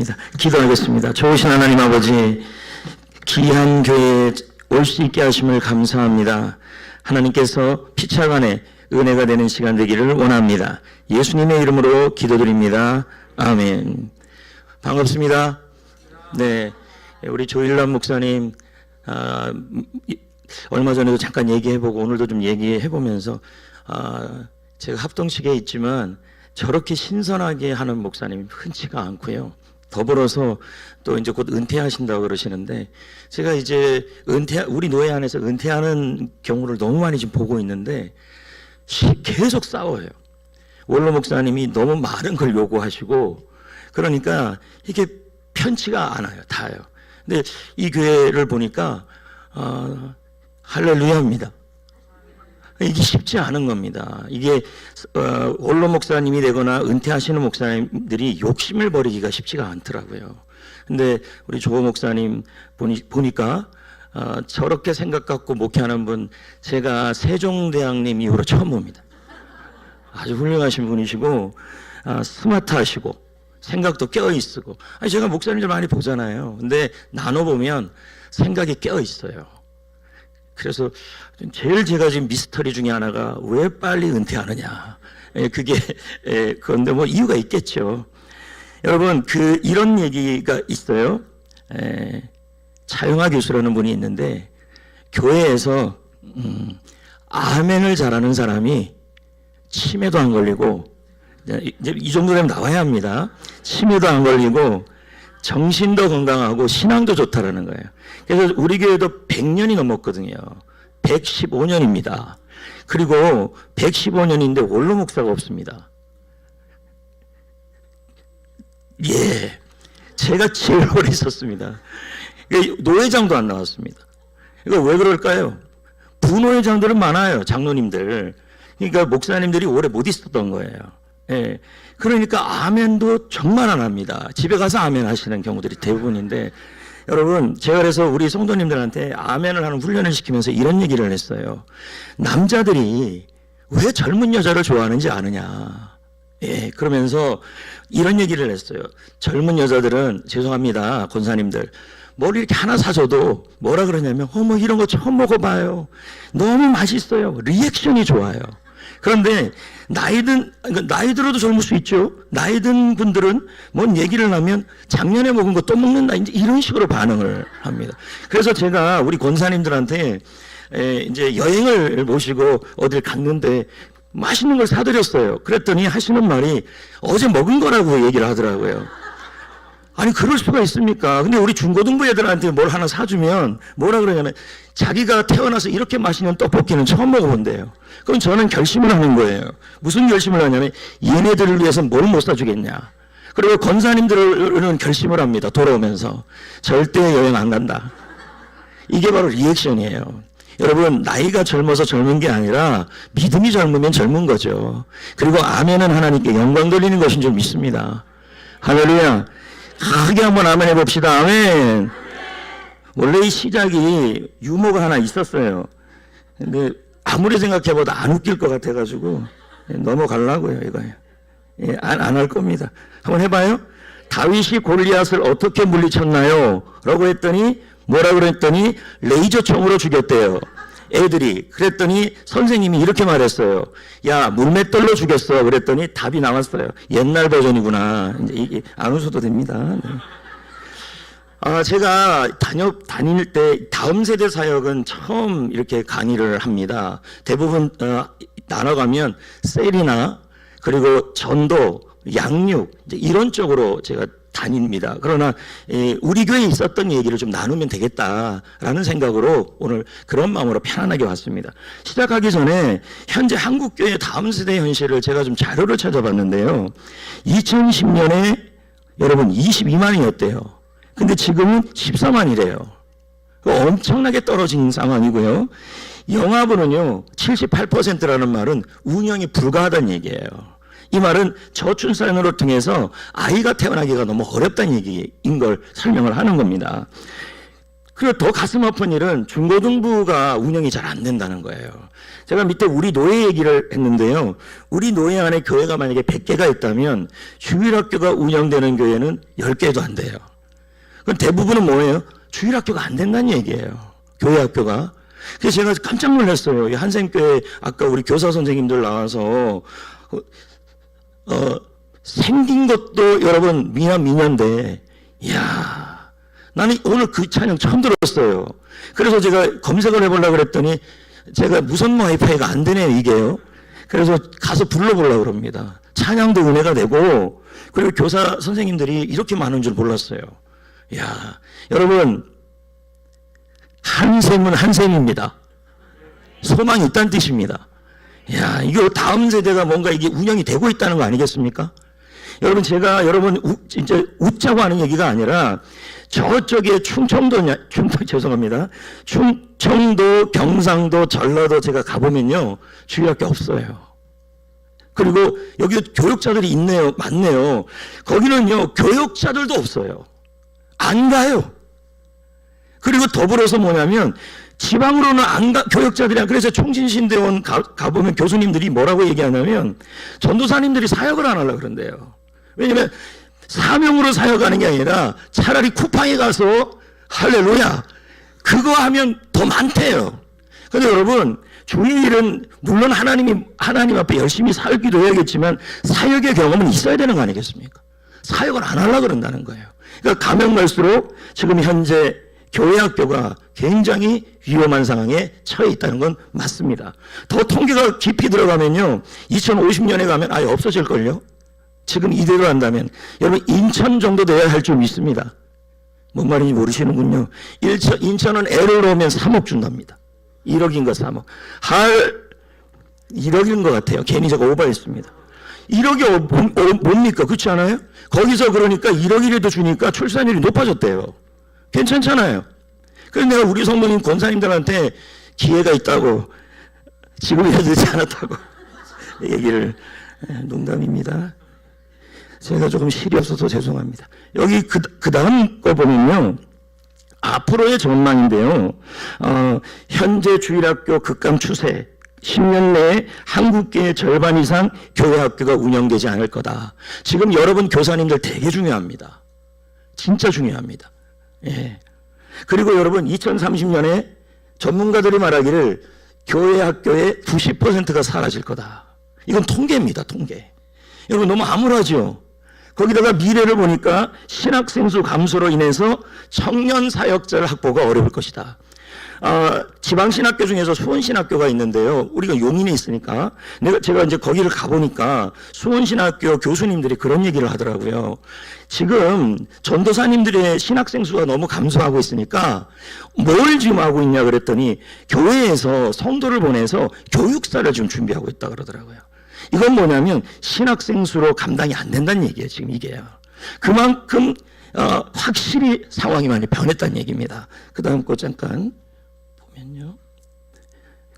하겠습니다. 기도하겠습니다. 좋으신 하나님 아버지, 귀한 교회에 올 수 있게 하심을 감사합니다. 하나님께서 피차간에 은혜가 되는 시간 되기를 원합니다. 예수님의 이름으로 기도드립니다. 아멘. 반갑습니다. 네, 우리 조일남 목사님 얼마 전에도 잠깐 얘기해보고 오늘도 좀 얘기해보면서 제가 합동식에 있지만 저렇게 신선하게 하는 목사님이 흔치가 않고요. 더불어서 또 이제 곧 은퇴하신다고 그러시는데 제가 이제 우리 노예 안에서 은퇴하는 경우를 너무 많이 지금 보고 있는데 계속 싸워요. 원로 목사님이 너무 많은 걸 요구하시고 그러니까 이게 편치가 않아요. 다요. 근데 이 교회를 보니까 할렐루야입니다. 이게 쉽지 않은 겁니다. 이게 원로 목사님이 되거나 은퇴하시는 목사님들이 욕심을 버리기가 쉽지가 않더라고요. 근데 우리 조 목사님 보니까 저렇게 생각 갖고 목회하는 분 제가 세종대왕님 이후로 처음 봅니다. 아주 훌륭하신 분이시고 스마트하시고 생각도 깨어있고 제가 목사님들 많이 보잖아요. 근데 나눠보면 생각이 깨어있어요. 그래서 제일 제가 지금 미스터리 중에 하나가 왜 빨리 은퇴하느냐. 그런데 뭐 이유가 있겠죠. 여러분, 이런 얘기가 있어요. 차영하 교수라는 분이 있는데, 교회에서, 아멘을 잘하는 사람이 치매도 안 걸리고, 이제 이 정도 되면 나와야 합니다. 치매도 안 걸리고, 정신도 건강하고 신앙도 좋다라는 거예요. 그래서 우리 교회도 100년이 넘었거든요. 115년입니다. 그리고 115년인데 원로 목사가 없습니다. 예, 제가 제일 오래 있었습니다. 노회장도 안 나왔습니다. 이거 왜 그럴까요? 부노회장들은 많아요, 장로님들. 그러니까 목사님들이 오래 못 있었던 거예요. 예. 그러니까 아멘도 정말 안 합니다. 집에 가서 아멘 하시는 경우들이 대부분인데 여러분, 제가 그래서 우리 성도님들한테 아멘을 하는 훈련을 시키면서 이런 얘기를 했어요. 남자들이 왜 젊은 여자를 좋아하는지 아느냐. 예, 그러면서 이런 얘기를 했어요. 젊은 여자들은 죄송합니다, 권사님들. 뭘 이렇게 하나 사줘도 뭐라 그러냐면 뭐 이런 거 처음 먹어봐요. 너무 맛있어요. 리액션이 좋아요. 그런데 나이 들어도 젊을 수 있죠. 나이 든 분들은 뭔 얘기를 하면 작년에 먹은 거 또 먹는다. 이제 이런 식으로 반응을 합니다. 그래서 제가 우리 권사님들한테 이제 여행을 모시고 어딜 갔는데 맛있는 걸 사드렸어요. 그랬더니 하시는 말이 어제 먹은 거라고 얘기를 하더라고요. 아니, 그럴 수가 있습니까? 근데 우리 중고등부 애들한테 뭘 하나 사주면 뭐라 그러냐면 자기가 태어나서 이렇게 맛있는 떡볶이는 처음 먹어본대요. 그럼 저는 결심을 하는 거예요. 무슨 결심을 하냐면 얘네들을 위해서 뭘 못 사주겠냐. 그리고 권사님들은 결심을 합니다. 돌아오면서 절대 여행 안 간다. 이게 바로 리액션이에요. 여러분, 나이가 젊어서 젊은 게 아니라 믿음이 젊으면 젊은 거죠. 그리고 아멘은 하나님께 영광 돌리는 것인 줄 믿습니다. 할렐루야. 크게 한번 아멘 해봅시다. 아멘. 원래 이 시작이 유머가 하나 있었어요. 근데 아무리 생각해봐도 안 웃길 것 같아가지고 넘어가려고요. 이거 안 할 겁니다. 한번 해봐요. 다윗이 골리앗을 어떻게 물리쳤나요? 라고 했더니 뭐라 그랬더니 레이저 총으로 죽였대요. 애들이. 그랬더니 선생님이 이렇게 말했어요. 야, 물맷돌로 죽였어. 그랬더니 답이 나왔어요. 옛날 버전이구나. 이제 이게 안 웃어도 됩니다. 네. 제가 다닐 때 다음 세대 사역은 처음 이렇게 강의를 합니다. 대부분 나눠가면 셀이나 그리고 전도, 양육 이런 쪽으로 제가 다닙니다. 그러나 우리 교회에 있었던 얘기를 좀 나누면 되겠다라는 생각으로 오늘 그런 마음으로 편안하게 왔습니다. 시작하기 전에 현재 한국교회 다음 세대 현실을 제가 좀 자료를 찾아봤는데요. 2010년에 여러분 22만이었대요. 근데 지금은 14만이래요. 엄청나게 떨어진 상황이고요. 영아부는요 78%라는 말은 운영이 불가하다는 얘기예요. 이 말은 저출산으로 통해서 아이가 태어나기가 너무 어렵다는 얘기인 걸 설명을 하는 겁니다. 그리고 더 가슴 아픈 일은 중고등부가 운영이 잘 안 된다는 거예요. 제가 밑에 우리 노예 얘기를 했는데요. 우리 노예 안에 교회가 만약에 100개가 있다면 주일학교가 운영되는 교회는 10개도 안 돼요. 그럼 대부분은 뭐예요? 주일학교가 안 된다는 얘기예요. 교회 학교가. 그래서 제가 깜짝 놀랐어요. 한샘교회 아까 우리 교사 선생님들 나와서 생긴 것도 여러분 미녀인데 이야 나는 오늘 그 찬양 처음 들었어요. 그래서 제가 검색을 해보려고 그랬더니 제가 무선 와이파이가 안 되네요 이게요. 그래서 가서 불러보려고 그럽니다. 찬양도 은혜가 되고 그리고 교사 선생님들이 이렇게 많은 줄 몰랐어요. 이야 여러분 한샘은 한샘입니다. 소망이 있다는 뜻입니다. 이야 이거 다음 세대가 뭔가 이게 운영이 되고 있다는 거 아니겠습니까? 여러분 제가 여러분 진짜 웃자고 하는 얘기가 아니라 저쪽에 죄송합니다. 충청도, 경상도, 전라도 제가 가보면요 주일학교 없어요. 그리고 여기 교육자들이 있네요, 많네요. 거기는요 교육자들도 없어요. 안 가요. 그리고 더불어서 뭐냐면 지방으로는 안 가, 교육자들이랑 그래서 총신신대원 가보면 교수님들이 뭐라고 얘기하냐면 전도사님들이 사역을 안 하려고 그런대요. 왜냐면 사명으로 사역하는 게 아니라 차라리 쿠팡에 가서 할렐루야 그거 하면 더 많대요. 그런데 여러분 주일은 물론 하나님 앞에 열심히 살기도 해야겠지만 사역의 경험은 있어야 되는 거 아니겠습니까? 사역을 안 하려고 그런다는 거예요. 그러니까 가면 갈수록 지금 현재 교회 학교가 굉장히 위험한 상황에 처해 있다는 건 맞습니다. 더 통계가 깊이 들어가면요 2050년에 가면 아예 없어질걸요. 지금 이대로 한다면 여러분 인천 정도 돼야 할 줄 믿습니다. 뭔 말인지 모르시는군요. 인천은 애를 넣으면 3억 준답니다. 1억인가 3억. 1억인 것 같아요. 괜히 제가 오버했습니다. 1억이 뭡니까? 그렇지 않아요? 거기서 그러니까 1억이라도 주니까 출산율이 높아졌대요. 괜찮잖아요. 그래서 내가 우리 성도님 권사님들한테 기회가 있다고 지금이라도 늦지 않았다고 얘기를 농담입니다. 제가 조금 실이 없어서 죄송합니다. 여기 그 다음 거 보면요. 앞으로의 전망인데요. 현재 주일학교 급감 추세 10년 내에 한국계의 절반 이상 교회 학교가 운영되지 않을 거다. 지금 여러분 교사님들 되게 중요합니다. 진짜 중요합니다. 예. 그리고 여러분 2030년에 전문가들이 말하기를 교회 학교의 90%가 사라질 거다. 이건 통계입니다. 통계. 여러분 너무 암울하죠. 거기다가 미래를 보니까 신학생 수 감소로 인해서 청년 사역자를 확보가 어려울 것이다. 지방신학교 중에서 수원신학교가 있는데요. 우리가 용인에 있으니까 제가 이제 거기를 가보니까 수원신학교 교수님들이 그런 얘기를 하더라고요. 지금 전도사님들의 신학생 수가 너무 감소하고 있으니까 뭘 지금 하고 있냐 그랬더니 교회에서 성도를 보내서 교육사를 지금 준비하고 있다 그러더라고요. 이건 뭐냐면 신학생 수로 감당이 안 된다는 얘기예요. 지금 이게요. 그만큼 확실히 상황이 많이 변했다는 얘기입니다. 그 다음 거 잠깐 보면요.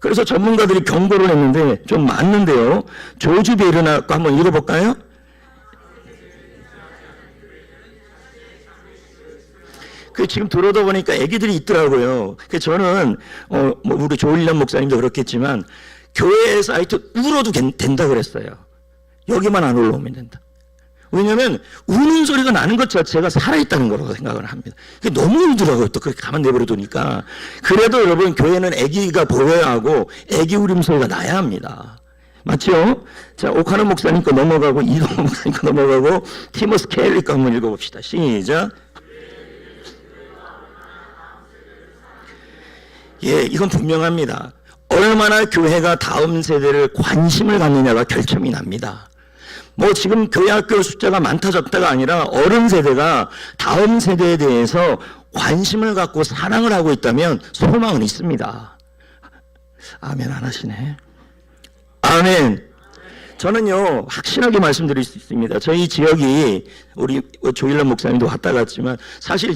그래서 전문가들이 경고를 했는데 좀 맞는데요. 조지 베르나 거 한번 읽어볼까요? 그 지금 들어다 보니까 애기들이 있더라고요. 그 저는 뭐 우리 조일련 목사님도 그렇겠지만 교회 사이트 울어도 된다 그랬어요. 여기만 안 올라오면 된다. 왜냐하면 우는 소리가 나는 것 자체가 살아있다는 거라고 생각을 합니다. 너무 울더라고요. 또 그렇게 가만 내버려 두니까. 그래도 여러분 교회는 아기가 보여야 하고 아기 울음소리가 나야 합니다. 맞죠? 자, 오카노 목사님 거 넘어가고 이동호 목사님 거 넘어가고 티머스 켈리 거 한번 읽어봅시다. 시작. 예, 이건 분명합니다. 얼마나 교회가 다음 세대를 관심을 갖느냐가 결정이 납니다. 뭐 지금 교회 학교 숫자가 많다 적다가 아니라 어른 세대가 다음 세대에 대해서 관심을 갖고 사랑을 하고 있다면 소망은 있습니다. 아멘 안 하시네. 아멘. 저는요 확실하게 말씀드릴 수 있습니다. 저희 지역이 우리 조일란 목사님도 왔다 갔지만 사실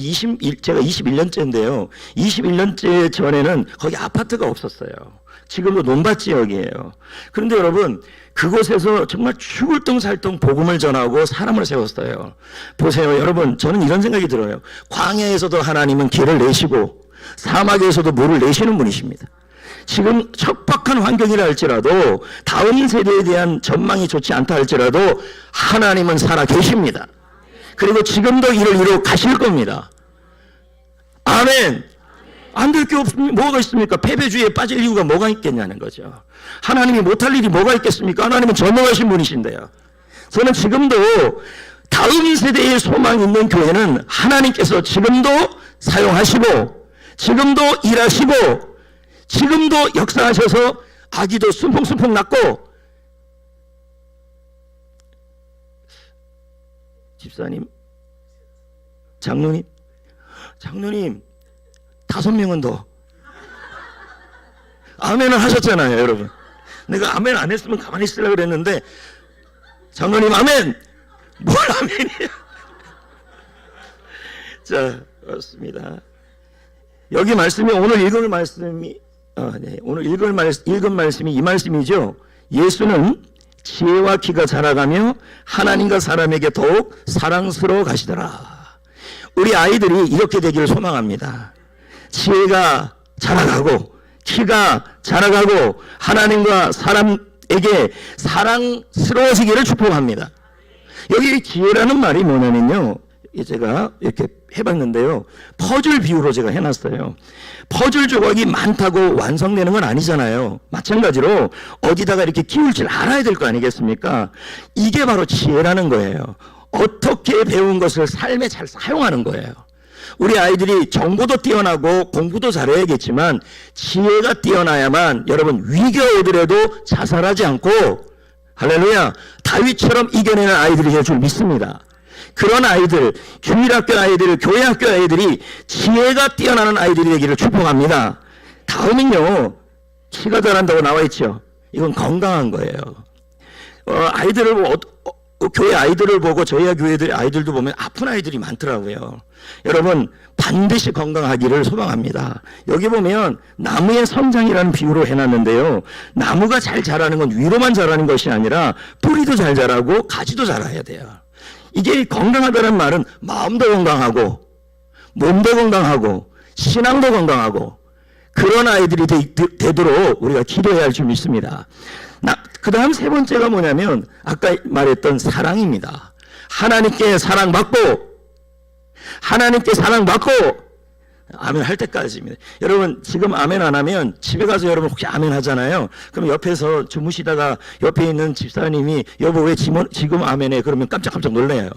제가 21년째인데요. 21년째 전에는 거기 아파트가 없었어요. 지금도 논밭 지역이에요. 그런데 여러분 그곳에서 정말 죽을 둥 살 둥 복음을 전하고 사람을 세웠어요. 보세요 여러분, 저는 이런 생각이 들어요. 광야에서도 하나님은 길을 내시고 사막에서도 물을 내시는 분이십니다. 지금 척박한 환경이라 할지라도 다음 세대에 대한 전망이 좋지 않다 할지라도 하나님은 살아 계십니다. 그리고 지금도 이를 이루어 가실 겁니다. 아멘. 안 될 게 없습니까? 뭐가 있습니까? 패배주의에 빠질 이유가 뭐가 있겠냐는 거죠. 하나님이 못할 일이 뭐가 있겠습니까? 하나님은 전능하신 분이신데요. 저는 지금도 다음 세대의 소망이 있는 교회는 하나님께서 지금도 사용하시고 지금도 일하시고 지금도 역사하셔서 아기도 순풍순풍 낳고 집사님, 장로님 5명은 더 아멘을 하셨잖아요, 여러분. 내가 아멘 안 했으면 가만히 있으려고 그랬는데 장로님 아멘! 뭘 아멘이야? 자, 그렇습니다. 여기 말씀이 오늘 읽은 말씀이 오늘 읽은 말씀이 이 말씀이죠. 예수는 지혜와 키가 자라가며 하나님과 사람에게 더욱 사랑스러워 가시더라. 우리 아이들이 이렇게 되기를 소망합니다. 지혜가 자라가고 키가 자라가고 하나님과 사람에게 사랑스러워지기를 축복합니다. 여기 지혜라는 말이 뭐냐면요, 제가 이렇게 해봤는데요, 퍼즐 비유로 제가 해놨어요. 퍼즐 조각이 많다고 완성되는 건 아니잖아요. 마찬가지로 어디다가 이렇게 끼울 줄 알아야 될 거 아니겠습니까? 이게 바로 지혜라는 거예요. 어떻게 배운 것을 삶에 잘 사용하는 거예요. 우리 아이들이 정보도 뛰어나고 공부도 잘해야겠지만 지혜가 뛰어나야만 여러분 위기가 오더라도 자살하지 않고 할렐루야 다윗처럼 이겨내는 아이들이 될 줄 믿습니다. 그런 아이들, 주일학교 아이들, 교회학교 아이들이 지혜가 뛰어나는 아이들이 되기를 축복합니다. 다음은요, 키가 자란다고 나와 있죠. 이건 건강한 거예요. 아이들을 교회 아이들을 보고 저희 교회 아이들도 보면 아픈 아이들이 많더라고요. 여러분 반드시 건강하기를 소망합니다. 여기 보면 나무의 성장이라는 비유로 해놨는데요. 나무가 잘 자라는 건 위로만 자라는 것이 아니라 뿌리도 잘 자라고 가지도 자라야 돼요. 이게 건강하다는 말은 마음도 건강하고 몸도 건강하고 신앙도 건강하고 그런 아이들이 되도록 우리가 기도해야 할 줄 믿습니다. 그 다음 세 번째가 뭐냐면 아까 말했던 사랑입니다. 하나님께 사랑받고 아멘 할 때까지입니다. 여러분 지금 아멘 안 하면 집에 가서 여러분 혹시 아멘 하잖아요. 그럼 옆에서 주무시다가 옆에 있는 집사님이 여보 왜 지금 아멘 해? 그러면 깜짝깜짝 놀라요.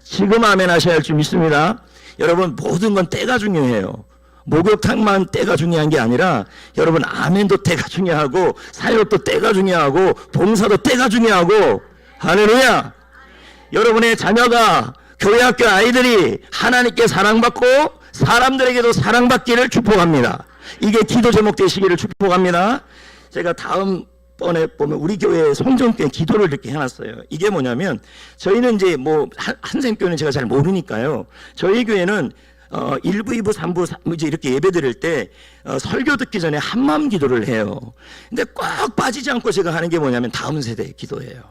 지금 아멘 하셔야 할 줄 믿습니다. 여러분 모든 건 때가 중요해요. 목욕탕만 때가 중요한 게 아니라 여러분 아멘도 때가 중요하고 사역도 때가 중요하고 봉사도 때가 중요하고 할렐루야. 여러분의 자녀가 교회학교 아이들이 하나님께 사랑받고 사람들에게도 사랑받기를 축복합니다. 이게 기도 제목 되시기를 축복합니다. 제가 다음번에 보면 우리 교회 성전교회 기도를 이렇게 해놨어요. 이게 뭐냐면 저희는 이제 뭐 한샘교회는 제가 잘 모르니까요. 저희 교회는 1부, 2부, 3부 이제 이렇게 예배 드릴 때 설교 듣기 전에 한마음 기도를 해요. 근데 꼭 빠지지 않고 제가 하는 게 뭐냐면 다음 세대 기도예요.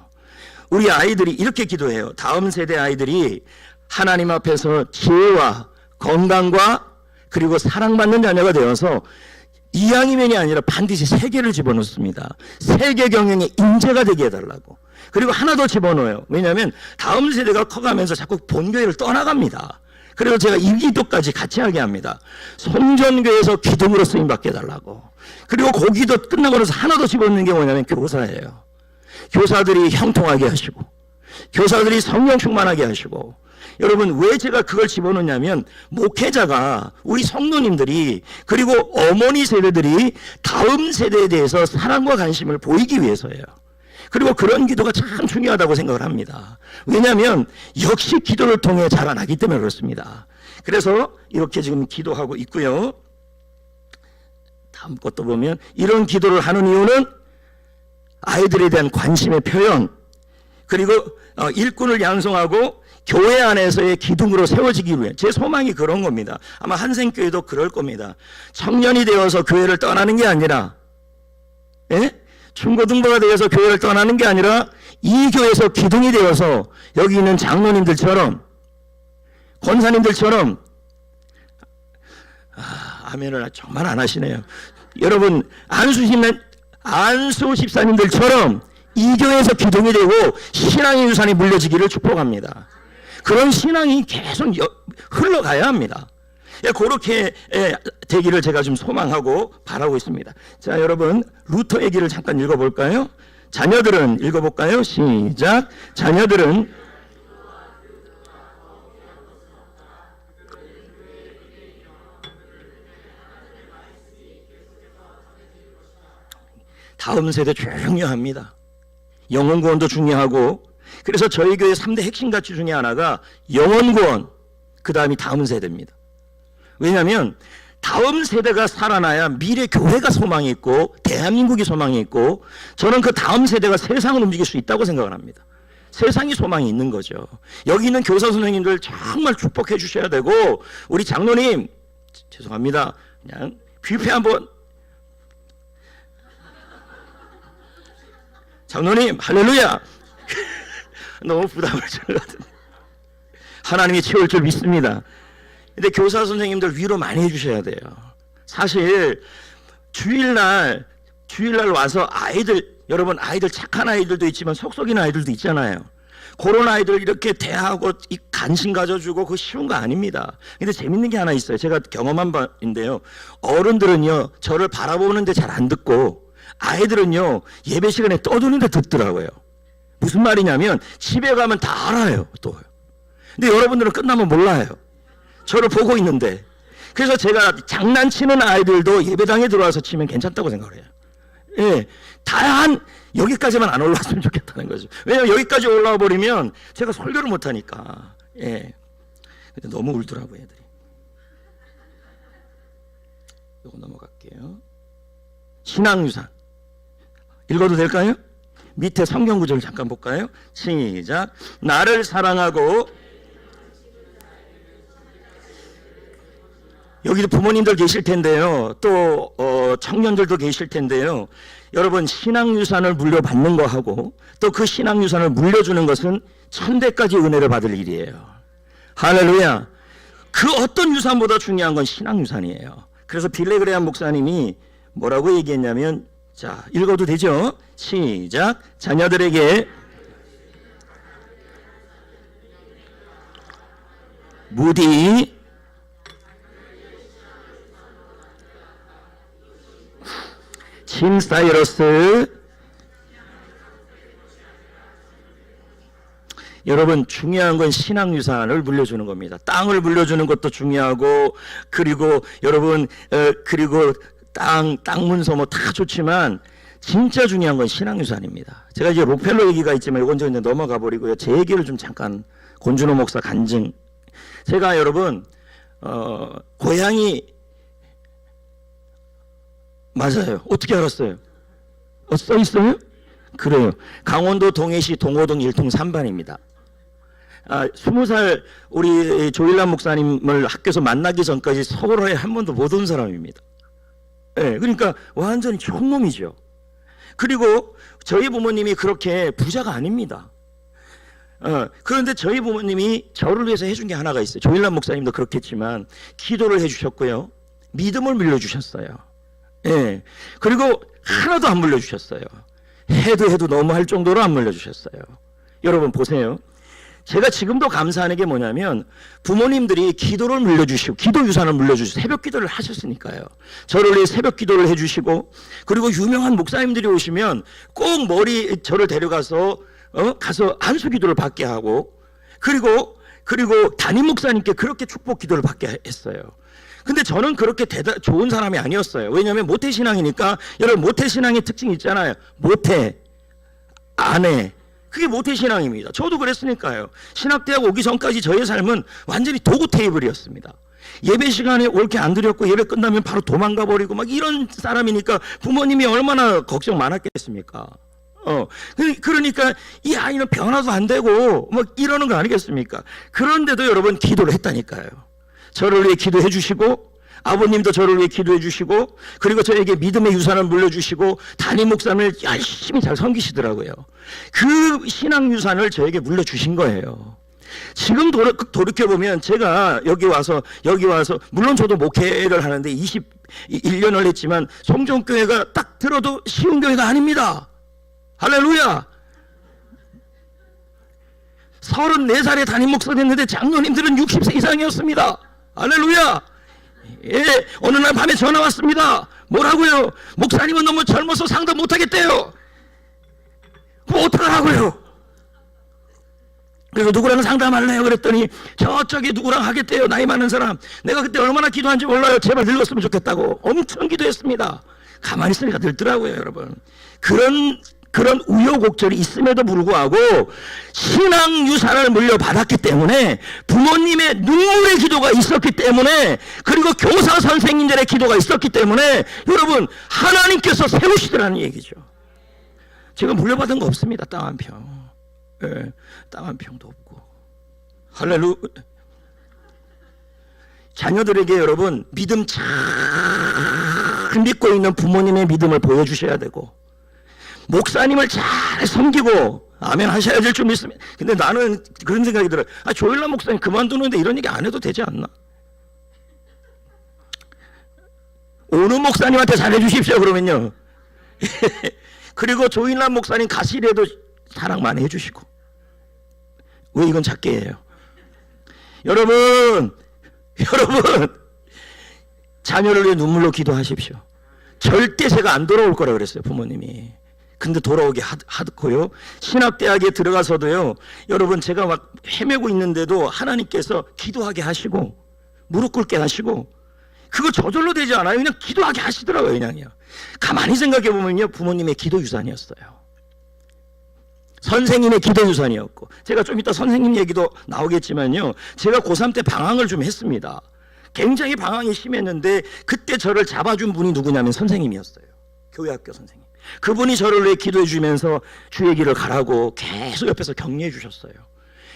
우리 아이들이 이렇게 기도해요. 다음 세대 아이들이 하나님 앞에서 지혜와 건강과 그리고 사랑받는 자녀가 되어서 이왕이면이 아니라 반드시 세계를 집어넣습니다. 세계 경영의 인재가 되게 해달라고. 그리고 하나 더 집어넣어요. 왜냐하면 다음 세대가 커가면서 자꾸 본교회를 떠나갑니다. 그래서 제가 이 기도까지 같이 하게 합니다. 성전교회에서 기둥으로 쓰임받게 해달라고. 그리고 그 기도 끝나고 나서 하나 더 집어넣는 게 뭐냐면 교사예요. 교사들이 형통하게 하시고 교사들이 성령 충만하게 하시고. 여러분 왜 제가 그걸 집어넣냐면 목회자가 우리 성도님들이 그리고 어머니 세대들이 다음 세대에 대해서 사랑과 관심을 보이기 위해서예요. 그리고 그런 기도가 참 중요하다고 생각을 합니다. 왜냐하면 역시 기도를 통해 자라나기 때문에 그렇습니다. 그래서 이렇게 지금 기도하고 있고요. 다음 것도 보면 이런 기도를 하는 이유는 아이들에 대한 관심의 표현 그리고 일꾼을 양성하고 교회 안에서의 기둥으로 세워지기 위해 제 소망이 그런 겁니다. 아마 한생교회도 그럴 겁니다. 청년이 되어서 교회를 떠나는 게 아니라 중고등부가 되어서 교회를 떠나는 게 아니라 이 교회에서 기둥이 되어서 여기 있는 장로님들처럼 권사님들처럼 아멘을 정말 안 하시네요. 여러분, 안수 집사님들처럼 이 교회에서 기둥이 되고 신앙의 유산이 물려지기를 축복합니다. 그런 신앙이 계속 흘러가야 합니다. 그렇게 되기를 제가 좀 소망하고 바라고 있습니다. 자, 여러분, 루터 얘기를 잠깐 읽어볼까요? 자녀들은, 읽어볼까요? 시작. 자녀들은 다음 세대 중요합니다. 영혼 구원도 중요하고, 그래서 저희 교회 3대 핵심 가치 중에 하나가 영혼 구원, 그 다음이 다음 세대입니다. 왜냐하면 다음 세대가 살아나야 미래 교회가 소망이 있고 대한민국이 소망이 있고, 저는 그 다음 세대가 세상을 움직일 수 있다고 생각을 합니다. 세상이 소망이 있는 거죠. 여기 있는 교사 선생님들 정말 축복해 주셔야 되고, 우리 장로님 죄송합니다. 그냥 뷔페 한번, 장로님 할렐루야. 너무 부담을 주는 것 같은데 하나님이 채울 줄 믿습니다. 근데 교사 선생님들 위로 많이 해주셔야 돼요. 사실 주일날 와서 아이들, 여러분 아이들 착한 아이들도 있지만 속썩이는 아이들도 있잖아요. 그런 아이들 이렇게 대하고 관심 가져주고 그거 쉬운 거 아닙니다. 근데 재밌는 게 하나 있어요. 제가 경험한 바인데요. 어른들은요 저를 바라보는데 잘 안 듣고, 아이들은요 예배 시간에 떠드는데 듣더라고요. 무슨 말이냐면 집에 가면 다 알아요 또. 근데 여러분들은 끝나면 몰라요. 저를 보고 있는데. 그래서 제가 장난치는 아이들도 예배당에 들어와서 치면 괜찮다고 생각을 해요. 예, 다한 여기까지만 안 올라왔으면 좋겠다는 거죠. 왜냐면 여기까지 올라와 버리면 제가 설교를 못 하니까. 예. 근데 너무 울더라고요 애들이. 이거 넘어갈게요. 신앙유산 읽어도 될까요? 밑에 성경 구절을 잠깐 볼까요? 시작. 나를 사랑하고, 여기도 부모님들 계실 텐데요. 또 청년들도 계실 텐데요. 여러분, 신앙유산을 물려받는 거하고 또 그 신앙유산을 물려주는 것은 천대까지 은혜를 받을 일이에요. 할렐루야. 그 어떤 유산보다 중요한 건 신앙유산이에요. 그래서 빌레그레암 목사님이 뭐라고 얘기했냐면, 자, 읽어도 되죠? 시작. 자녀들에게 무디 짐 사이러스, 여러분 중요한 건 신앙유산을 물려주는 겁니다. 땅을 물려주는 것도 중요하고, 그리고 여러분 그리고 땅 문서 뭐 다 좋지만 진짜 중요한 건 신앙유산입니다. 제가 이제 록펠러 얘기가 있지만 이건 이제 넘어가 버리고요. 제 얘기를 좀 잠깐, 권준호 목사 간증. 제가 여러분 고향이, 맞아요. 어떻게 알았어요? 써 있어요? 그래요. 강원도 동해시 동호동 1통 3반입니다. 20살 우리 조일남 목사님을 학교에서 만나기 전까지 서울에 한 번도 못 온 사람입니다. 네, 그러니까 완전히 좋은 놈이죠. 그리고 저희 부모님이 그렇게 부자가 아닙니다. 그런데 저희 부모님이 저를 위해서 해준 게 하나가 있어요. 조일남 목사님도 그렇겠지만 기도를 해주셨고요. 믿음을 물려주셨어요. 예. 그리고 하나도 안 물려주셨어요. 해도 너무 할 정도로 안 물려주셨어요. 여러분 보세요. 제가 지금도 감사하는 게 뭐냐면 부모님들이 기도를 물려주시고 기도 유산을 물려주시고 새벽 기도를 하셨으니까요. 저를 위해 새벽 기도를 해주시고, 그리고 유명한 목사님들이 오시면 꼭 저를 데려가서 가서 안수 기도를 받게 하고, 그리고 담임 목사님께 그렇게 축복 기도를 받게 했어요. 근데 저는 그렇게 좋은 사람이 아니었어요. 왜냐하면 모태신앙이니까. 여러분 모태신앙의 특징이 있잖아요. 안 해. 그게 모태신앙입니다. 저도 그랬으니까요. 신학대학 오기 전까지 저의 삶은 완전히 도구 테이블이었습니다. 예배 시간에 옳게 안 드렸고 예배 끝나면 바로 도망가 버리고 막 이런 사람이니까 부모님이 얼마나 걱정 많았겠습니까? 그러니까 이 아이는 변화도 안 되고 막 이러는 거 아니겠습니까? 그런데도 여러분 기도를 했다니까요. 저를 위해 기도해 주시고, 아버님도 저를 위해 기도해 주시고, 그리고 저에게 믿음의 유산을 물려주시고, 담임 목사님을 열심히 잘 섬기시더라고요. 그 신앙 유산을 저에게 물려주신 거예요. 지금 돌이켜보면 제가 여기 와서 물론 저도 목회를 하는데 21년을 했지만 성전교회가 딱 들어도 쉬운 교회가 아닙니다. 할렐루야. 34살에 담임 목사 됐는데 장로님들은 60세 이상이었습니다. 할렐루야. 예, 어느 날 밤에 전화 왔습니다. 뭐라고요? 목사님은 너무 젊어서 상담 못하겠대요. 그럼 어떡하라고요? 그래서 누구랑 상담할래요? 그랬더니 저쪽에 누구랑 하겠대요. 나이 많은 사람. 내가 그때 얼마나 기도한지 몰라요. 제발 늙었으면 좋겠다고 엄청 기도했습니다. 가만히 있으니까 늙더라고요, 여러분. 그런 우여곡절이 있음에도 불구하고 신앙 유산을 물려받았기 때문에, 부모님의 눈물의 기도가 있었기 때문에, 그리고 교사 선생님들의 기도가 있었기 때문에 여러분 하나님께서 세우시더라는 얘기죠. 제가 물려받은 거 없습니다. 땅 한 평. 예, 땅 한 평도 없고. 할렐루야. 자녀들에게 여러분 믿음 잘 믿고 있는 부모님의 믿음을 보여주셔야 되고, 목사님을 잘 섬기고 아멘 하셔야 될 줄 믿습니다. 근데 나는 그런 생각이 들어요. 조일남 목사님 그만두는데 이런 얘기 안 해도 되지 않나? 오는 목사님한테 잘해 주십시오. 그러면요. 그리고 조일남 목사님 가시래도 사랑 많이 해주시고. 왜 이건 작게예요? 여러분 자녀를 위해 눈물로 기도하십시오. 절대 제가 안 돌아올 거라 그랬어요, 부모님이. 근데 돌아오게 하고요. 신학대학에 들어가서도요, 여러분 제가 막 헤매고 있는데도 하나님께서 기도하게 하시고 무릎 꿇게 하시고, 그거 저절로 되지 않아요. 그냥 기도하게 하시더라고요. 그냥요. 가만히 생각해 보면요, 부모님의 기도 유산이었어요. 선생님의 기도 유산이었고, 제가 좀 이따 선생님 얘기도 나오겠지만요, 제가 고3 때 방황을 좀 했습니다. 굉장히 방황이 심했는데 그때 저를 잡아준 분이 누구냐면 선생님이었어요. 교회학교 선생님. 그분이 저를 위해 기도해 주면서 주의 길을 가라고 계속 옆에서 격려해 주셨어요.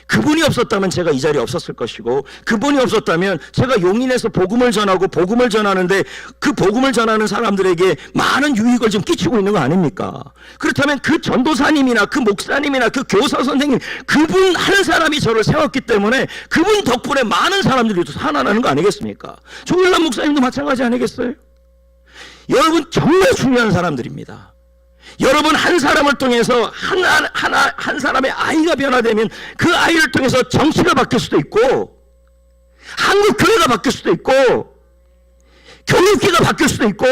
그분이 없었다면 제가 이 자리에 없었을 것이고, 그분이 없었다면 제가 용인에서 복음을 전하고 복음을 전하는데 그 복음을 전하는 사람들에게 많은 유익을 좀 끼치고 있는 거 아닙니까? 그렇다면 그 전도사님이나 그 목사님이나 그 교사 선생님, 그분 한 사람이 저를 세웠기 때문에 그분 덕분에 많은 사람들이 또 살아나는 거 아니겠습니까? 조일남 목사님도 마찬가지 아니겠어요? 여러분 정말 중요한 사람들입니다. 여러분 한 사람을 통해서 한 사람의 아이가 변화되면 그 아이를 통해서 정치가 바뀔 수도 있고, 한국 교회가 바뀔 수도 있고, 교육계가 바뀔 수도 있고,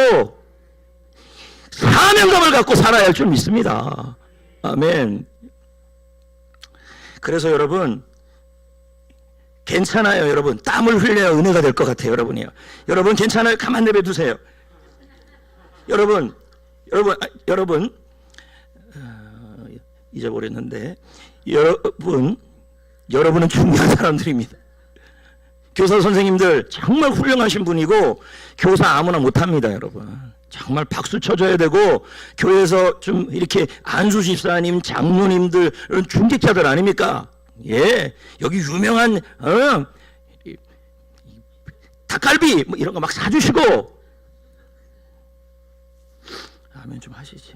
사명감을 갖고 살아야 할 줄 믿습니다. 아멘. 그래서 여러분 괜찮아요. 여러분 땀을 흘려야 은혜가 될 것 같아요. 여러분이요. 여러분 괜찮아요. 가만 내버려두세요. 여러분 잊어버렸는데, 여러분은 중요한 사람들입니다. 교사 선생님들 정말 훌륭하신 분이고, 교사 아무나 못합니다. 여러분 정말 박수 쳐줘야 되고, 교회에서 좀 이렇게 안수 집사님, 장로님들 중직자들 아닙니까? 예, 여기 유명한 닭갈비 뭐 이런 거 막 사주시고. 아멘 좀 하시지.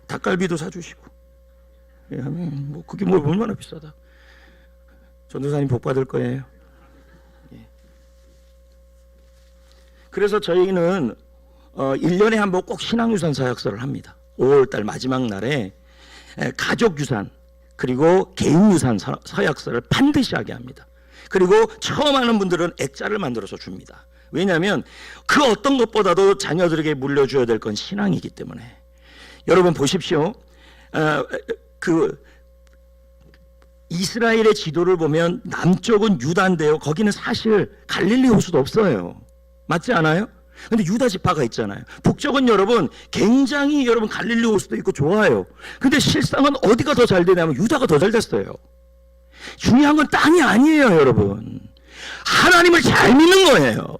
닭갈비도 사주시고. 예, 아멘. 뭐 그게 뭐 얼마나 비싸다. 전도사님 복 받을 거예요. 예. 그래서 저희는 1년에 한 번 꼭 신앙유산 사역서를 합니다. 5월달 마지막 날에 가족유산 그리고 개인유산 사역서를 반드시 하게 합니다. 그리고 처음 하는 분들은 액자를 만들어서 줍니다. 왜냐하면 그 어떤 것보다도 자녀들에게 물려줘야 될 건 신앙이기 때문에. 여러분 보십시오. 그 이스라엘의 지도를 보면 남쪽은 유다인데요, 거기는 사실 갈릴리 호수도 없어요. 맞지 않아요? 근데 유다 지파가 있잖아요. 북쪽은 여러분 굉장히 여러분 갈릴리 호수도 있고 좋아요. 근데 실상은 어디가 더 잘 되냐면 유다가 더 잘 됐어요. 중요한 건 땅이 아니에요. 여러분 하나님을 잘 믿는 거예요.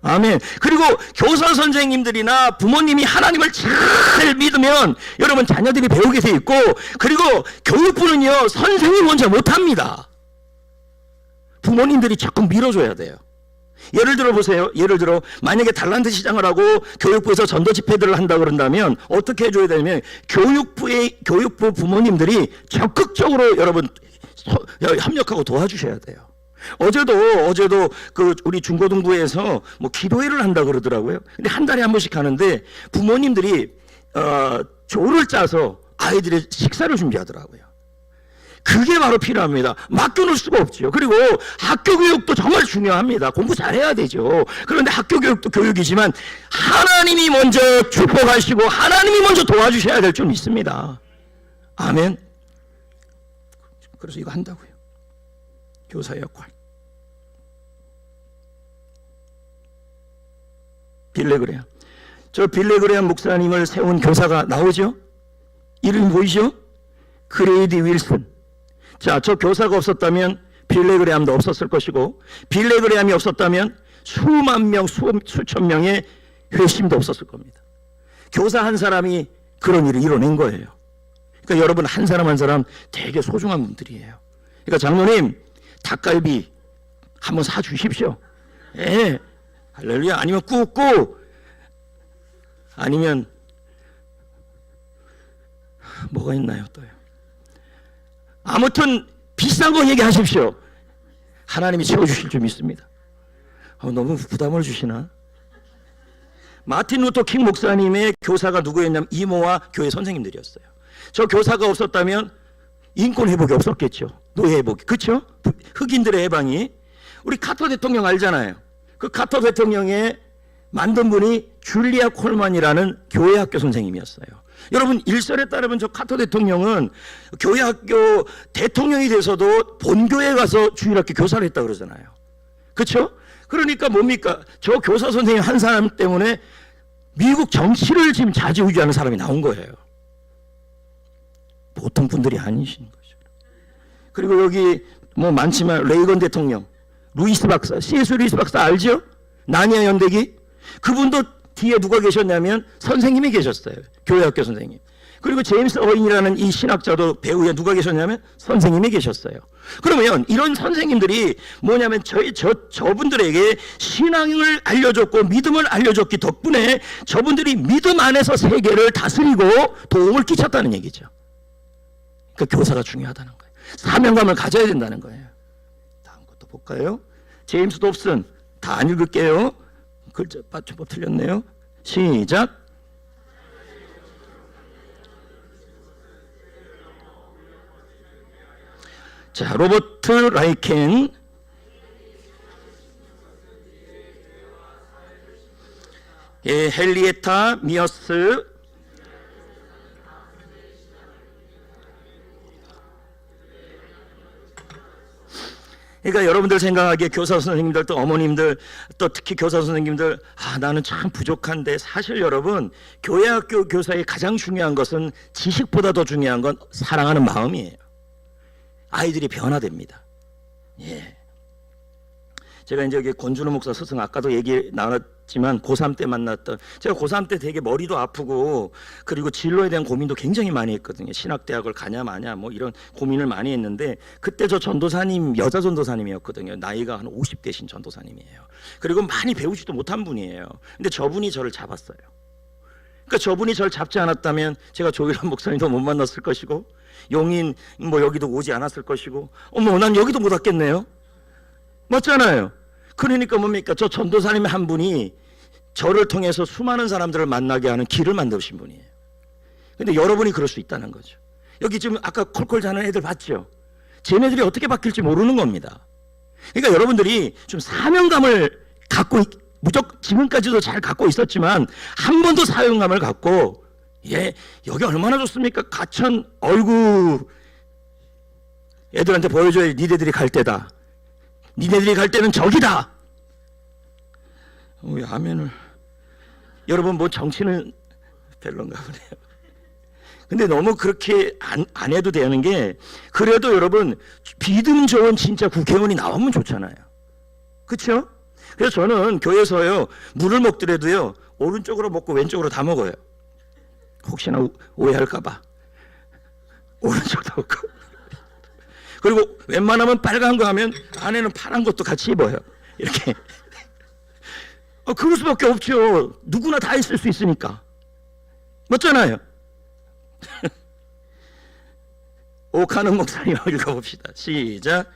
아멘. 그리고 교사 선생님들이나 부모님이 하나님을 잘 믿으면 여러분 자녀들이 배우게 돼 있고, 그리고 교육부는요 선생님 혼자 못합니다. 부모님들이 자꾸 밀어줘야 돼요. 예를 들어 보세요. 예를 들어 만약에 달란트 시장을 하고 교육부에서 전도 집회들을 한다 그런다면 어떻게 해줘야 되냐면, 교육부 부모님들이 적극적으로 여러분 협력하고 도와주셔야 돼요. 어제도 그 우리 중고등부에서 뭐 기도회를 한다 그러더라고요. 근데 한 달에 한 번씩 하는데 부모님들이 조를 짜서 아이들의 식사를 준비하더라고요. 그게 바로 필요합니다. 맡겨놓을 수가 없죠. 그리고 학교 교육도 정말 중요합니다. 공부 잘해야 되죠. 그런데 학교 교육도 교육이지만 하나님이 먼저 축복하시고 하나님이 먼저 도와주셔야 될 줄 믿습니다. 아멘. 그래서 이거 한다고요. 교사 역할. 빌레그레암. 저 빌레그레암 목사님을 세운 교사가 나오죠? 이름이 보이죠? 그레이디 윌슨. 자, 저 교사가 없었다면 빌레그레암도 없었을 것이고, 빌레그레암이 없었다면 수만 명, 수천 명의 회심도 없었을 겁니다. 교사 한 사람이 그런 일을 이뤄낸 거예요. 그러니까 여러분 한 사람 한 사람 되게 소중한 분들이에요. 그러니까 장로님 닭갈비 한번 사주십시오. 예, 할렐루야. 아니면 꾹꾹, 아니면 뭐가 있나요 또요? 아무튼 비싼 거 얘기하십시오. 하나님이 채워주실 줄 믿습니다. 너무 부담을 주시나? 마틴 루터 킹 목사님의 교사가 누구였냐면 이모와 교회 선생님들이었어요. 저 교사가 없었다면 인권 회복이 없었겠죠. 노예 회복이. 그렇죠? 흑인들의 해방이. 우리 카터 대통령 알잖아요. 그 카터 대통령의 만든 분이 줄리아 콜만이라는 교회 학교 선생님이었어요. 여러분 일설에 따르면 저 카터 대통령은 교회 학교 대통령이 돼서도 본교에 가서 주일학교 교사를 했다 그러잖아요. 그렇죠? 그러니까 뭡니까? 저 교사 선생님 한 사람 때문에 미국 정치를 지금 좌지우지하는 사람이 나온 거예요. 보통 분들이 아니신 거죠. 그리고 여기 뭐 많지만 레이건 대통령, 루이스 박사, C.S. 루이스 박사 알죠? 나니아 연대기. 그분도 뒤에 누가 계셨냐면 선생님이 계셨어요. 교회학교 선생님. 그리고 제임스 어인이라는 이 신학자도 배우에 누가 계셨냐면 선생님이 계셨어요. 그러면 이런 선생님들이 뭐냐면 저분들에게 신앙을 알려줬고 믿음을 알려줬기 덕분에 저분들이 믿음 안에서 세계를 다스리고 도움을 끼쳤다는 얘기죠. 그러니까 교사가 중요하다는 거예요. 사명감을 가져야 된다는 거예요. 다음 것도 볼까요? 제임스 dob슨. 다 안 읽을게요. 글자 맞춤법 틀렸네요. 시작. 자, 로버트 라이켄. 예, 헨리에타 미어스. 그러니까 여러분들 생각하기에 교사 선생님들 또 어머님들 또 특히 교사 선생님들 나는 참 부족한데 사실 여러분 교회학교 교사의 가장 중요한 것은 지식보다 더 중요한 건 사랑하는 마음이에요. 아이들이 변화됩니다. 예. 제가 이제 여기 권준호 목사 스승 아까도 얘기 나눴지만 고3 때 만났던 제가 고3 때 되게 머리도 아프고 그리고 진로에 대한 고민도 굉장히 많이 했거든요. 신학대학을 가냐 마냐 뭐 이런 고민을 많이 했는데 그때 저 전도사님 여자 전도사님이었거든요. 나이가 한 50대신 전도사님이에요. 그리고 많이 배우지도 못한 분이에요. 근데 저분이 저를 잡았어요. 그러니까 저분이 저를 잡지 않았다면 제가 조일환 목사님도 못 만났을 것이고 용인 뭐 여기도 오지 않았을 것이고 난 여기도 못 왔겠네요. 맞잖아요. 그러니까 뭡니까? 저 전도사님 한 분이 저를 통해서 수많은 사람들을 만나게 하는 길을 만드신 분이에요. 근데 여러분이 그럴 수 있다는 거죠. 여기 지금 아까 콜콜 자는 애들 봤죠? 쟤네들이 어떻게 바뀔지 모르는 겁니다. 그러니까 여러분들이 좀 사명감을 갖고 무조건 지금까지도 잘 갖고 있었지만 한 번 더 사명감을 갖고 여기 얼마나 좋습니까? 가천 얼굴 애들한테 보여줘야 니네들이 갈 때다. 니네들이 갈 때는 저기다. 왜 아멘을. 여러분 뭐 정치는 별론가 보네요. 근데 너무 그렇게 안 해도 되는 게 그래도 여러분 믿음 좋은 진짜 국회의원이 나오면 좋잖아요. 그렇죠? 그래서 저는 교회에서요 물을 먹더라도요 오른쪽으로 먹고 왼쪽으로 다 먹어요. 혹시나 오해할까 봐 오른쪽도 먹고 그리고 웬만하면 빨간 거 하면 안에는 파란 것도 같이 입어요. 이렇게. 그럴 수밖에 없죠. 누구나 다 있을 수 있으니까. 맞잖아요. 오카는 목사님 읽어봅시다. 시작.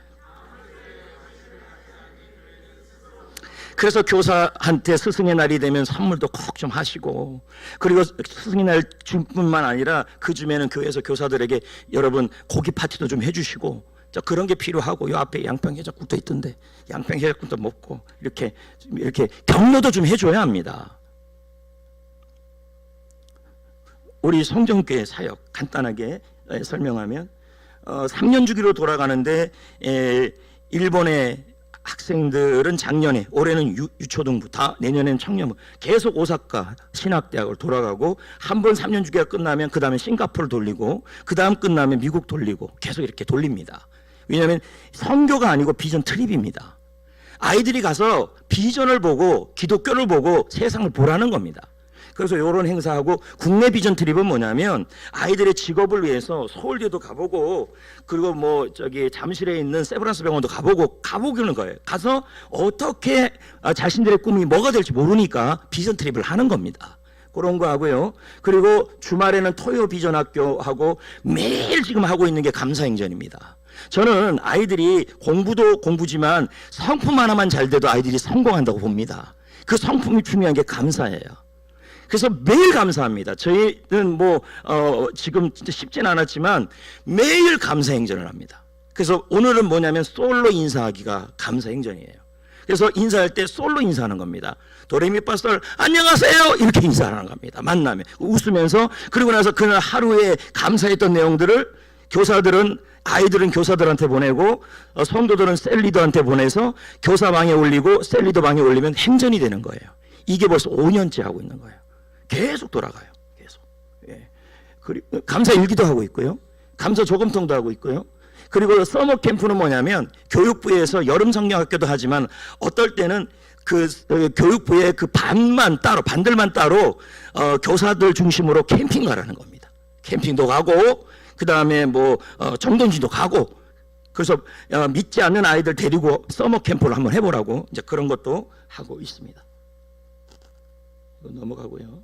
그래서 교사한테 스승의 날이 되면 선물도 꼭 좀 하시고, 그리고 스승의 날 뿐만 아니라 그 줌에는 교회에서 교사들에게 여러분 고기 파티도 좀 해주시고, 그런 게 필요하고, 요 앞에 양평해장국도 있던데 양평해장국도 먹고 이렇게 격려도 좀 해줘야 합니다. 우리 성정교회 사역 간단하게 설명하면 3년 주기로 돌아가는데 일본의 학생들은 작년에, 올해는 유초등부, 다 내년에는 청년부, 계속 오사카 신학대학을 돌아가고, 한 번 3년 주기가 끝나면 그 다음에 싱가포르 돌리고, 그 다음 끝나면 미국 돌리고, 계속 이렇게 돌립니다. 왜냐하면 선교가 아니고 비전 트립입니다. 아이들이 가서 비전을 보고 기독교를 보고 세상을 보라는 겁니다. 그래서 이런 행사하고, 국내 비전 트립은 뭐냐면 아이들의 직업을 위해서 서울대도 가보고, 그리고 뭐 잠실에 있는 세브란스 병원도 가보는 거예요. 가서 어떻게 자신들의 꿈이 뭐가 될지 모르니까 비전 트립을 하는 겁니다. 그런 거 하고요. 그리고 주말에는 토요 비전 학교하고, 매일 지금 하고 있는 게 감사행전입니다. 저는 아이들이 공부도 공부지만 성품 하나만 잘 돼도 아이들이 성공한다고 봅니다. 그 성품이 중요한 게 감사예요. 그래서 매일 감사합니다. 저희는 지금 진짜 쉽지는 않았지만 매일 감사 행전을 합니다. 그래서 오늘은 뭐냐면 솔로 인사하기가 감사 행전이에요. 그래서 인사할 때 솔로 인사하는 겁니다. 도레미파솔 안녕하세요 이렇게 인사하는 겁니다. 만나면 웃으면서, 그리고 나서 그날 하루에 감사했던 내용들을 아이들은 교사들한테 보내고, 성도들은 셀리더한테 보내서 교사방에 올리고 셀리더방에 올리면 행전이 되는 거예요. 이게 벌써 5년째 하고 있는 거예요. 계속 돌아가요. 계속. 예. 그리고 감사 일기도 하고 있고요. 감사 조금통도 하고 있고요. 그리고 서머 캠프는 뭐냐면 교육부에서 여름 성경학교도 하지만, 어떨 때는 그 교육부의 그 반들만 따로 교사들 중심으로 캠핑 가라는 겁니다. 캠핑도 가고, 그 다음에 정동진도 가고, 그래서 믿지 않는 아이들 데리고 서머 캠프를 한번 해보라고 이제 그런 것도 하고 있습니다. 이거 넘어가고요.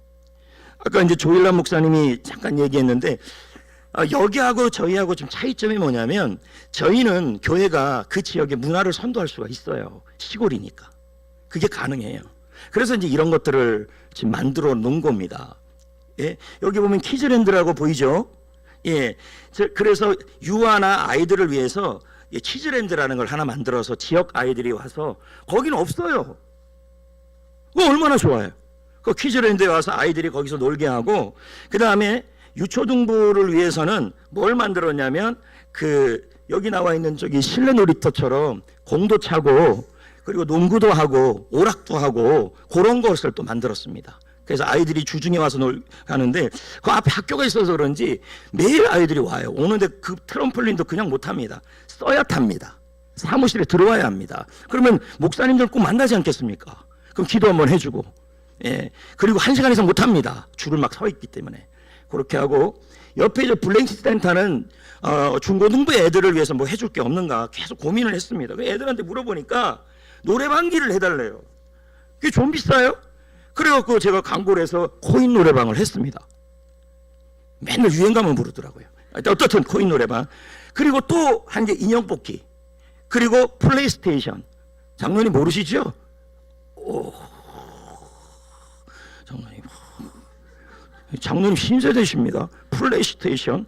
아까 이제 조일남 목사님이 잠깐 얘기했는데, 여기하고 저희하고 좀 차이점이 뭐냐면, 저희는 교회가 그 지역의 문화를 선도할 수가 있어요. 시골이니까. 그게 가능해요. 그래서 이제 이런 것들을 지금 만들어 놓은 겁니다. 예? 여기 보면 키즈랜드라고 보이죠? 예. 그래서 유아나 아이들을 위해서 키즈랜드라는 걸 하나 만들어서 지역 아이들이 와서, 거기는 없어요. 그거 얼마나 좋아요. 그 키즈랜드에 와서 아이들이 거기서 놀게 하고, 그 다음에 유초등부를 위해서는 뭘 만들었냐면, 여기 나와 있는 실내 놀이터처럼 공도 차고, 그리고 농구도 하고 오락도 하고 그런 것을 또 만들었습니다. 그래서 아이들이 주중에 와서 가는데, 그 앞에 학교가 있어서 그런지 매일 아이들이 와요. 오는데 그 트럼펄린도 그냥 못 합니다. 써야 탑니다. 사무실에 들어와야 합니다. 그러면 목사님들 꼭 만나지 않겠습니까? 그럼 기도 한번 해주고, 예. 그리고 1시간 이상 못 합니다. 줄을 막 서 있기 때문에. 그렇게 하고, 옆에 이제 블랭키 센터는 중고등부 애들을 위해서 뭐 해줄 게 없는가 계속 고민을 했습니다. 그 애들한테 물어보니까 노래방기를 해달래요. 그게 좀 비싸요? 그래갖고 제가 광고를 해서 코인 노래방을 했습니다. 맨날 유행가만 부르더라고요. 어떻든 코인 노래방. 그리고 또 한 게 인형 뽑기. 그리고 플레이스테이션. 장로님 모르시죠? 장로님 신세대십니다. 플레이스테이션.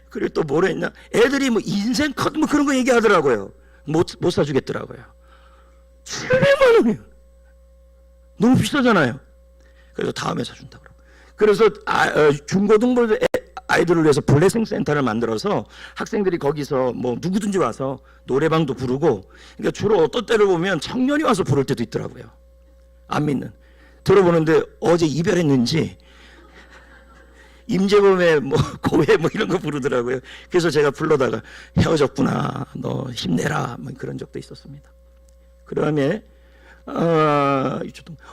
그리고 또 뭐라 했냐? 애들이 뭐 인생 카드 뭐 그런 거 얘기하더라고요. 못 사주겠더라고요. 700만 원이요. 너무 비싸잖아요. 그래서 다음에 사준다고. 그래서 중고등부 아이들을 위해서 블레싱 센터를 만들어서 학생들이 거기서 뭐 누구든지 와서 노래방도 부르고, 그러니까 주로 어떤 때를 보면 청년이 와서 부를 때도 있더라고요. 안 믿는. 들어보는데 어제 이별했는지 임재범의 뭐 고해 뭐 이런 거 부르더라고요. 그래서 제가 불러다가 헤어졌구나, 너 힘내라, 뭐 그런 적도 있었습니다. 그다음에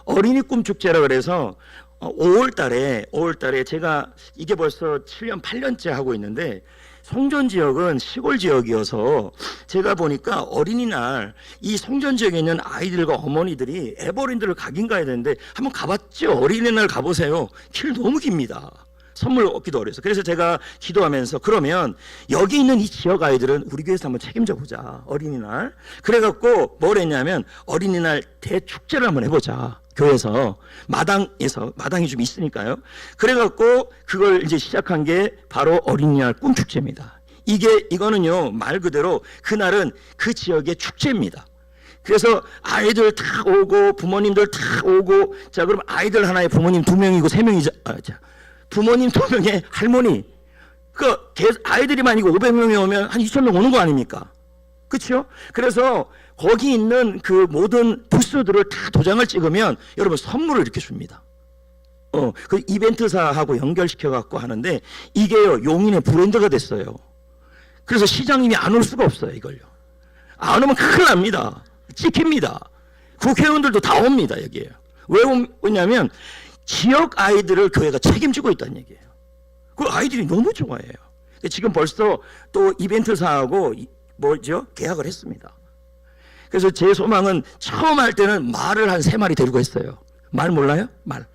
어린이 꿈 축제라 그래서 5월달에 제가 이게 벌써 7년 8년째 하고 있는데, 송전 지역은 시골 지역이어서 제가 보니까 어린이날 이 송전 지역에 있는 아이들과 어머니들이 에버랜드를 가긴 가야 되는데, 한번 가봤죠? 어린이날 가보세요. 길 너무 깁니다. 선물 얻기도 어려서. 그래서 제가 기도하면서 그러면 여기 있는 이 지역 아이들은 우리 교회에서 한번 책임져 보자. 어린이날. 그래갖고 뭘 했냐면 어린이날 대축제를 한번 해보자. 교회에서 마당이 좀 있으니까요. 그래갖고 그걸 이제 시작한 게 바로 어린이날 꿈축제입니다. 이거는요 말 그대로 그날은 그 지역의 축제입니다. 그래서 아이들 다 오고 부모님들 다 오고, 자 그럼 아이들 하나에 부모님 2명이고 3명이죠. 자 부모님 2명에 할머니, 그 아이들이 만약에 500명이 오면 한 2,000명 오는 거 아닙니까? 그렇죠? 그래서 거기 있는 그 모든 부스들을 다 도장을 찍으면 여러분 선물을 이렇게 줍니다. 그 이벤트사하고 연결시켜 갖고 하는데 이게요 용인의 브랜드가 됐어요. 그래서 시장님이 안 올 수가 없어요. 이걸요. 안 오면 큰일 납니다. 찍힙니다. 국회의원들도 다 옵니다. 여기에요. 왜 오냐면 지역 아이들을 교회가 책임지고 있다는 얘기예요. 그 아이들이 너무 좋아해요. 지금 벌써 또 이벤트사하고 계약을 했습니다. 그래서 제 소망은 처음 할 때는 말을 한 3마리 데리고 했어요. 말 몰라요? 말.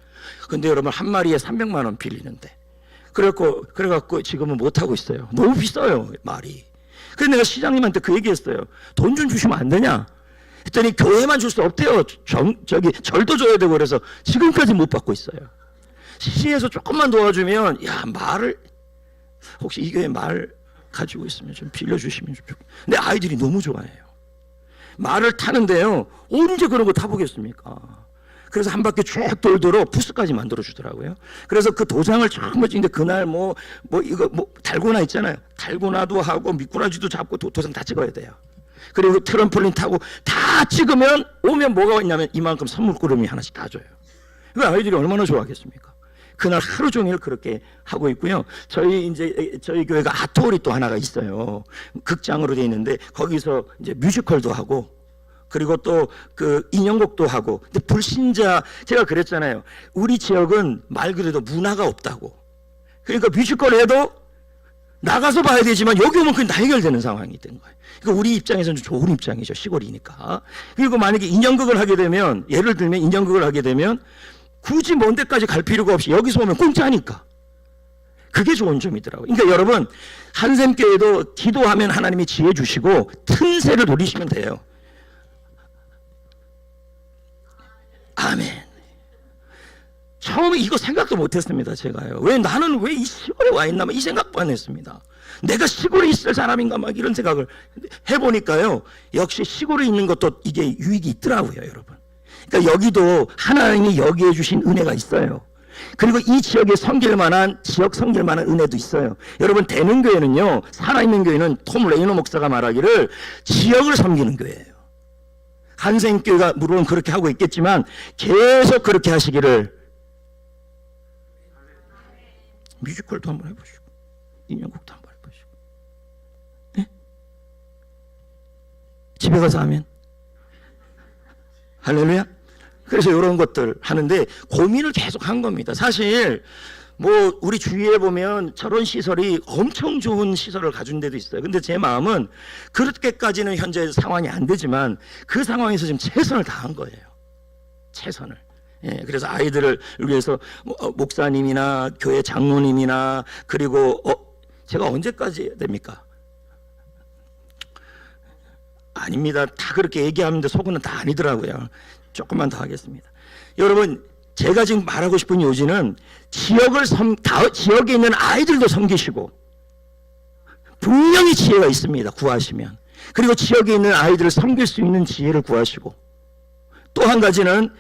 근데 여러분 한 마리에 300만 원 빌리는데 그래갖고 지금은 못하고 있어요. 너무 비싸요 말이. 그래서 내가 시장님한테 그 얘기했어요. 돈 좀 주시면 안 되냐 했더니 교회만 줄 수 없대요. 절도 줘야 되고. 그래서 지금까지 못 받고 있어요. 시에서 조금만 도와주면 말을 혹시 이 교회 말 가지고 있으면 좀 빌려주시면 좀 좋겠어요. 근데 아이들이 너무 좋아해요. 말을 타는데요 언제 그런 거 타보겠습니까? 그래서 한 바퀴 쭉 돌도록 부스까지 만들어 주더라고요. 그래서 그 도장을 처음 찍는데 그날 달고나 있잖아요. 달고나도 하고 미꾸라지도 잡고 도장 다 찍어야 돼요. 그리고 트램폴린 타고 다 찍으면 오면 뭐가 있냐면 이만큼 선물꾸러미 하나씩 다 줘요. 그 아이들이 얼마나 좋아하겠습니까? 그날 하루 종일 그렇게 하고 있고요. 저희 교회가 아트홀이 또 하나가 있어요. 극장으로 돼 있는데 거기서 이제 뮤지컬도 하고 그리고 또 그 인형곡도 하고. 근데 불신자, 제가 그랬잖아요. 우리 지역은 말 그대로 문화가 없다고. 그러니까 뮤지컬 해도 나가서 봐야 되지만 여기 오면 그게 다 해결되는 상황이 된 거예요. 그러니까 우리 입장에서는 좋은 입장이죠. 시골이니까. 그리고 만약에 인형극을 하게 되면, 예를 들면 인형극을 하게 되면 굳이 먼 데까지 갈 필요가 없이 여기서 오면 공짜니까. 그게 좋은 점이더라고요. 그러니까 여러분 한샘교회도 기도하면 하나님이 지혜 주시고 틈새를 노리시면 돼요. 아멘. 처음에 이거 생각도 못했습니다. 제가요. 나는 왜 이 시골에 와 있나 이 생각도 안 했습니다. 내가 시골에 있을 사람인가 막 이런 생각을 해보니까요. 역시 시골에 있는 것도 이게 유익이 있더라고요, 여러분. 그러니까 여기도 하나님이 여기에 주신 은혜가 있어요. 그리고 이 지역에 섬길 만한 은혜도 있어요. 여러분 대능교회는요, 살아있는 교회는 톰 레이너 목사가 말하기를 지역을 섬기는 교회예요. 한생교회가 물론 그렇게 하고 있겠지만 계속 그렇게 하시기를. 뮤지컬도 한번 해보시고 인형곡도 한번 해보시고, 네? 집에 가서 하면 할렐루야. 그래서 이런 것들 하는데 고민을 계속 한 겁니다. 사실 우리 주위에 보면 저런 시설이 엄청 좋은 시설을 가진 데도 있어요. 근데 제 마음은 그렇게까지는 현재 상황이 안 되지만 그 상황에서 지금 최선을 다한 거예요. 최선을. 예, 그래서 아이들을 위해서 목사님이나 교회 장로님이나 그리고 제가 언제까지 해야 됩니까? 아닙니다. 다 그렇게 얘기하는데 속은 다 아니더라고요. 조금만 더 하겠습니다. 여러분 제가 지금 말하고 싶은 요지는 지역에 있는 아이들도 섬기시고 분명히 지혜가 있습니다. 구하시면. 그리고 지역에 있는 아이들을 섬길 수 있는 지혜를 구하시고, 또 한 가지는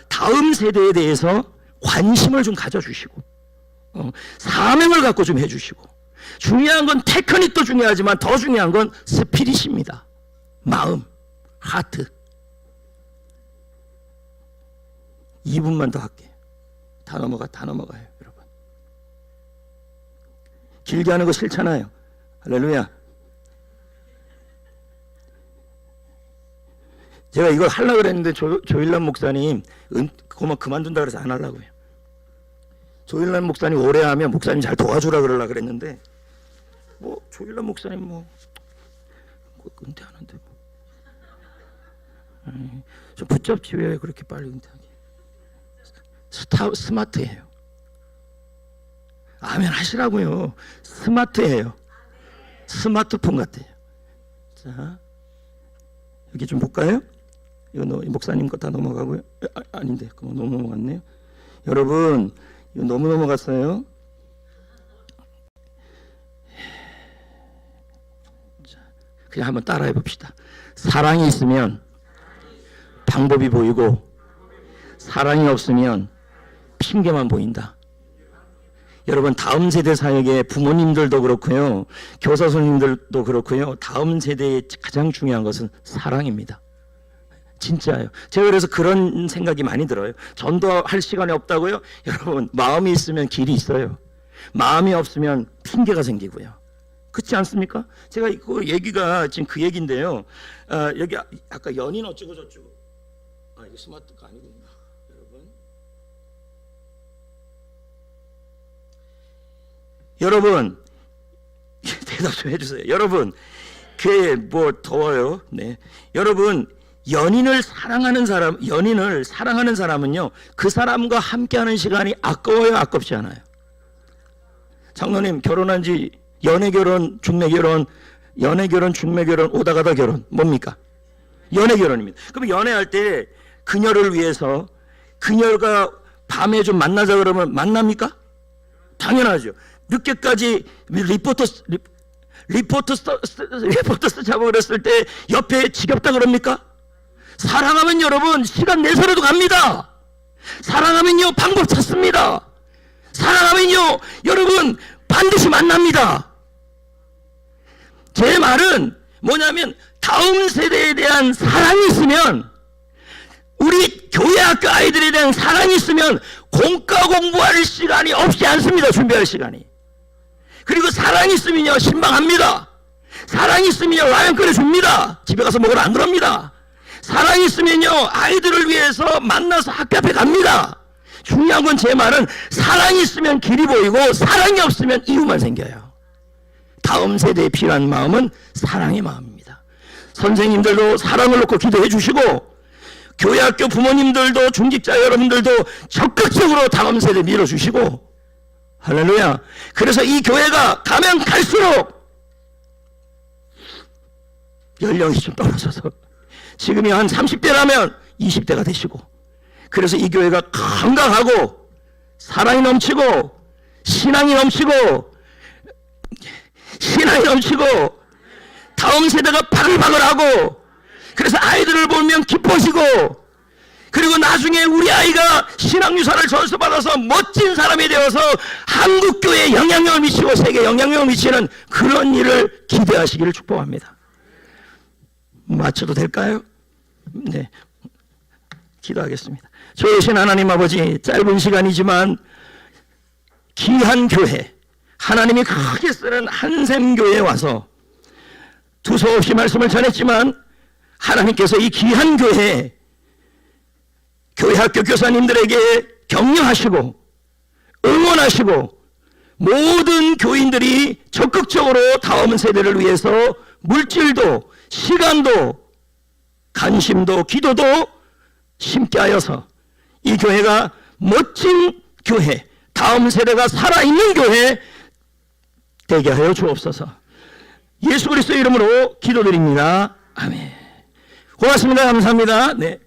다음 세대에 대해서 관심을 좀 가져주시고 사명을 갖고 좀 해주시고, 중요한 건 테크닉도 중요하지만 더 중요한 건 스피릿입니다. 마음, 하트. 2분만 더 할게요. 다 넘어가요, 여러분. 길게 하는 거 싫잖아요. 할렐루야. 제가 이걸 하려고 그랬는데 조일남 목사님 그만둔다 그래서 안 하려고요. 조일남 목사님 오래 하면 목사님 잘 도와주라 그러려고 그랬는데 조일남 목사님 은퇴하는데 좀 붙잡지 왜 그렇게 빨리 은퇴하게. 스마트해요. 아멘 하시라고요. 스마트해요. 스마트폰 같아요. 자, 여기 좀 볼까요? 이거 목사님 거 다 넘어가고요. 아닌데, 그거 너무 넘어갔네요. 여러분, 이거 너무 넘어갔어요. 자, 그냥 한번 따라해 봅시다. 사랑이 있으면 방법이 보이고, 사랑이 없으면 핑계만 보인다. 여러분, 다음 세대 사역에 부모님들도 그렇고요, 교사 선생님들도 그렇고요, 다음 세대에 가장 중요한 것은 사랑입니다. 진짜예요. 제가 그래서 그런 생각이 많이 들어요. 전도할 시간이 없다고요? 여러분, 마음이 있으면 길이 있어요. 마음이 없으면 핑계가 생기고요. 그렇지 않습니까? 제가 그 얘기가 지금 그 얘기인데요. 여기 아까 연인 어쩌고 저쩌고. 이게 스마트가 아니군요. 여러분, 대답 좀 해주세요. 여러분, 그게 뭐 더워요. 네. 여러분, 연인을 사랑하는 사람은요, 그 사람과 함께하는 시간이 아까워요, 아깝지 않아요? 장로님, 결혼한 지 연애 결혼, 중매 결혼, 오다 가다 결혼, 뭡니까? 연애 결혼입니다. 그럼 연애할 때 그녀를 위해서 그녀가 밤에 좀 만나자 그러면 만납니까? 당연하죠. 늦게까지 리포터 쓰자고 그랬을 때 옆에 지겹다 그럽니까? 사랑하면 여러분 시간 내서라도 갑니다. 사랑하면요 방법 찾습니다. 사랑하면요 여러분 반드시 만납니다. 제 말은 뭐냐면 다음 세대에 대한 사랑이 있으면, 우리 교회 학교 아이들에 대한 사랑이 있으면 공과 공부할 시간이 없지 않습니다. 준비할 시간이. 그리고 사랑이 있으면요 신방합니다. 사랑이 있으면요 라면 끓여줍니다. 집에 가서 먹으러 안 그럽니다. 사랑이 있으면요 아이들을 위해서 만나서 학교 앞에 갑니다. 중요한 건 제 말은 사랑이 있으면 길이 보이고, 사랑이 없으면 이유만 생겨요. 다음 세대에 필요한 마음은 사랑의 마음입니다. 선생님들도 사랑을 놓고 기도해 주시고, 교회 학교 부모님들도, 중직자 여러분들도 적극적으로 다음 세대 밀어주시고, 할렐루야. 그래서 이 교회가 가면 갈수록 연령이 좀 떨어져서 지금이 한 30대라면 20대가 되시고, 그래서 이 교회가 건강하고 사랑이 넘치고 신앙이 넘치고 다음 세대가 바글바글하고, 그래서 아이들을 보면 기뻐지고, 그리고 나중에 우리 아이가 신앙유산을 전수받아서 멋진 사람이 되어서 한국교회에 영향력을 미치고 세계에 영향력을 미치는 그런 일을 기대하시기를 축복합니다. 마쳐도 될까요? 네, 기도하겠습니다. 좋으신 하나님 아버지, 짧은 시간이지만 귀한 교회, 하나님이 크게 쓰는 한샘교회에 와서 두서없이 말씀을 전했지만, 하나님께서 이 귀한 교회에 교회 학교 교사님들에게 격려하시고 응원하시고, 모든 교인들이 적극적으로 다음 세대를 위해서 물질도 시간도 관심도 기도도 심게 하여서 이 교회가 멋진 교회, 다음 세대가 살아있는 교회 되게 하여 주옵소서. 예수 그리스도의 이름으로 기도드립니다. 아멘. 고맙습니다. 감사합니다. 네.